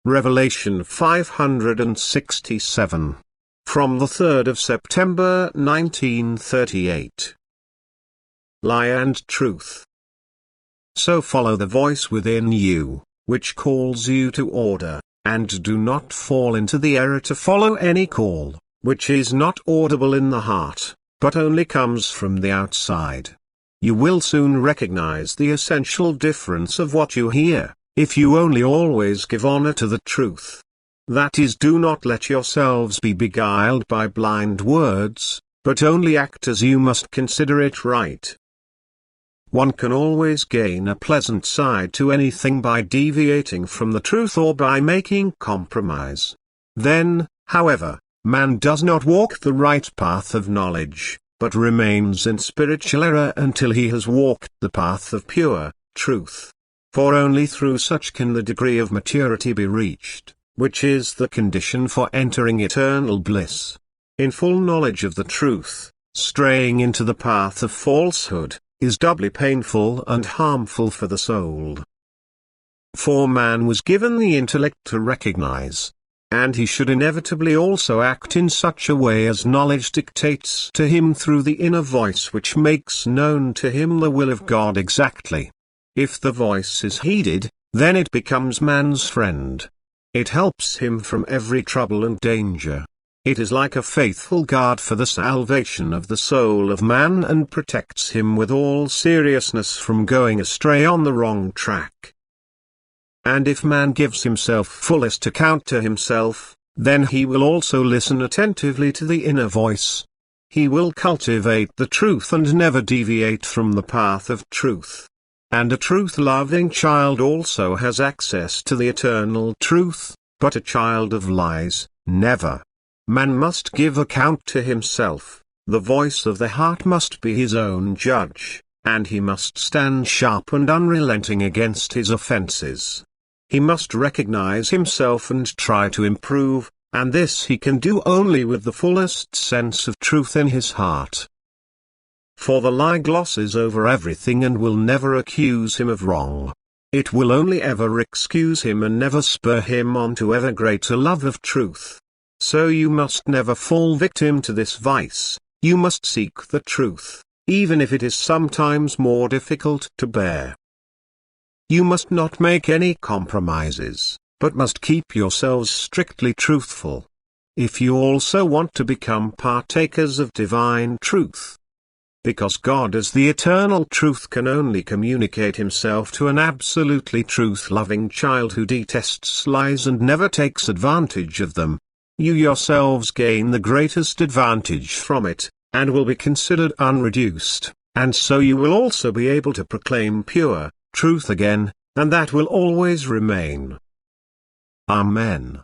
Revelation 567. From the 3rd of September 1938. Lie and truth. So follow the voice within you, which calls you to order, and do not fall into the error to follow any call, which is not audible in the heart, but only comes from the outside. You will soon recognize the essential difference of what you hear, if you only always give honor to the truth. That is, do not let yourselves be beguiled by blind words, but only act as you must consider it right. One can always gain a pleasant side to anything by deviating from the truth or by making compromise. Then, however, man does not walk the right path of knowledge, but remains in spiritual error until he has walked the path of pure truth. For only through such can the degree of maturity be reached, which is the condition for entering eternal bliss. In full knowledge of the truth, straying into the path of falsehood is doubly painful and harmful for the soul. For man was given the intellect to recognize, and he should inevitably also act in such a way as knowledge dictates to him through the inner voice which makes known to him the will of God exactly. If the voice is heeded, then it becomes man's friend. It helps him from every trouble and danger. It is like a faithful guard for the salvation of the soul of man and protects him with all seriousness from going astray on the wrong track. And if man gives himself fullest account to himself, then he will also listen attentively to the inner voice. He will cultivate the truth and never deviate from the path of truth. And a truth-loving child also has access to the eternal truth, but a child of lies, never. Man must give account to himself, the voice of the heart must be his own judge, and he must stand sharp and unrelenting against his offenses. He must recognize himself and try to improve, and this he can do only with the fullest sense of truth in his heart. For the lie glosses over everything and will never accuse him of wrong. It will only ever excuse him and never spur him on to ever greater love of truth. So you must never fall victim to this vice. You must seek the truth, even if it is sometimes more difficult to bear. You must not make any compromises, but must keep yourselves strictly truthful. If you also want to become partakers of divine truth, because God as the eternal truth can only communicate himself to an absolutely truth-loving child who detests lies and never takes advantage of them, you yourselves gain the greatest advantage from it, and will be considered unreduced, and so you will also be able to proclaim pure truth again, and that will always remain. Amen.